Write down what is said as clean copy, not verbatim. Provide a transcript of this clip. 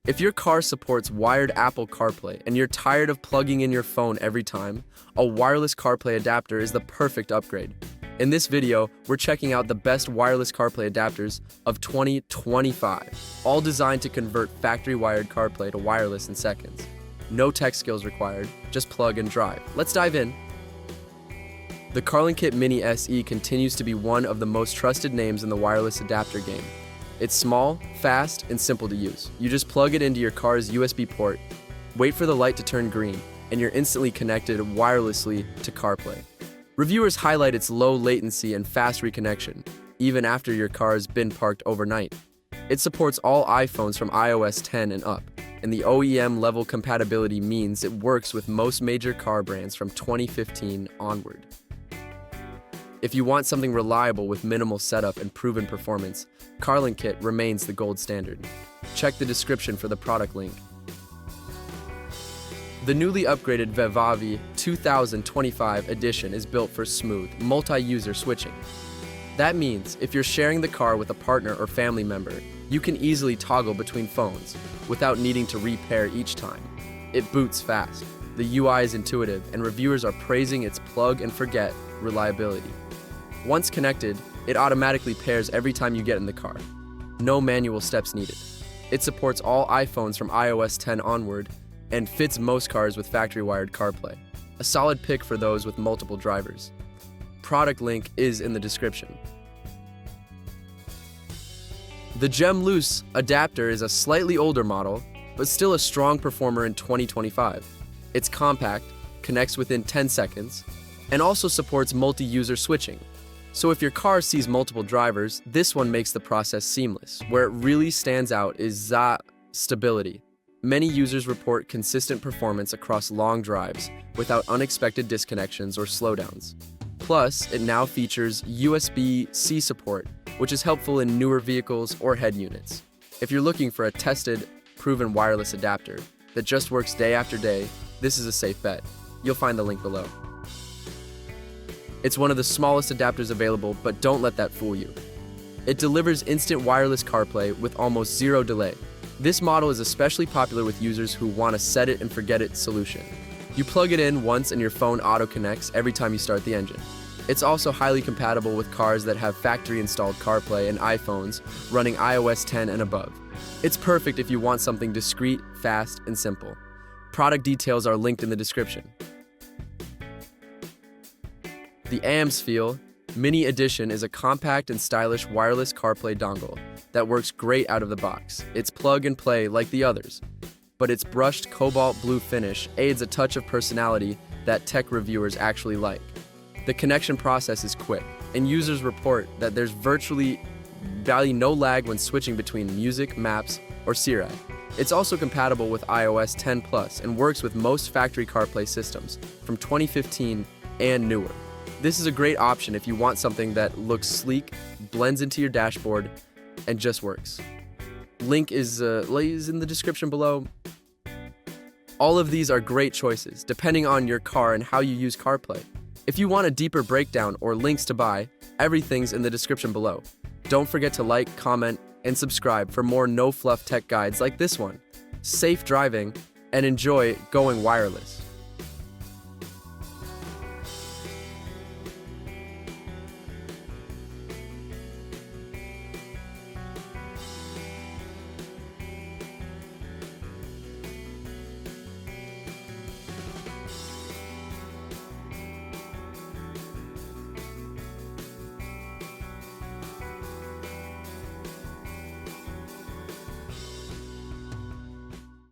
If your car supports wired Apple CarPlay and you're tired of plugging in your phone every time, a wireless CarPlay adapter is the perfect upgrade. In this video, we're checking out the best wireless CarPlay adapters of 2025, all designed to convert factory-wired CarPlay to wireless in seconds. No tech skills required, just plug and drive. Let's dive in. The CarlinKit Mini SE continues to be one of the most trusted names in the wireless adapter game. It's small, fast, and simple to use. You just plug it into your car's USB port, wait for the light to turn green, and you're instantly connected wirelessly to CarPlay. Reviewers highlight its low latency and fast reconnection, even after your car's been parked overnight. It supports all iPhones from iOS 10 and up, and the OEM-level compatibility means it works with most major car brands from 2015 onward. If you want something reliable with minimal setup and proven performance, CarlinKit remains the gold standard. Check the description for the product link. The newly upgraded Vevavi 2025 edition is built for smooth, multi-user switching. That means if you're sharing the car with a partner or family member, you can easily toggle between phones without needing to repair each time. It boots fast, the UI is intuitive, and reviewers are praising its plug-and-forget reliability. Once connected, it automatically pairs every time you get in the car. No manual steps needed. It supports all iPhones from iOS 10 onward and fits most cars with factory-wired CarPlay. A solid pick for those with multiple drivers. Product link is in the description. The Jemluse adapter is a slightly older model, but still a strong performer in 2025. It's compact, connects within 10 seconds, and also supports multi-user switching. So if your car sees multiple drivers, this one makes the process seamless. Where it really stands out is stability. Many users report consistent performance across long drives without unexpected disconnections or slowdowns. Plus, it now features USB-C support, which is helpful in newer vehicles or head units. If you're looking for a tested, proven wireless adapter that just works day after day, this is a safe bet. You'll find the link below. It's one of the smallest adapters available, but don't let that fool you. It delivers instant wireless CarPlay with almost zero delay. This model is especially popular with users who want a set it and forget it solution. You plug it in once and your phone auto-connects every time you start the engine. It's also highly compatible with cars that have factory-installed CarPlay and iPhones running iOS 10 and above. It's perfect if you want something discreet, fast, and simple. Product details are linked in the description. The Amzfeel Mini Edition is a compact and stylish wireless CarPlay dongle that works great out of the box. It's plug and play like the others, but its brushed cobalt blue finish aids a touch of personality that tech reviewers actually like. The connection process is quick, and users report that there's virtually no lag when switching between music, maps, or Siri. It's also compatible with iOS 10 Plus and works with most factory CarPlay systems from 2015 and newer. This is a great option if you want something that looks sleek, blends into your dashboard, and just works. Link is in the description below. All of these are great choices, depending on your car and how you use CarPlay. If you want a deeper breakdown or links to buy, everything's in the description below. Don't forget to like, comment, and subscribe for more no-fluff tech guides like this one. Safe driving, and enjoy going wireless.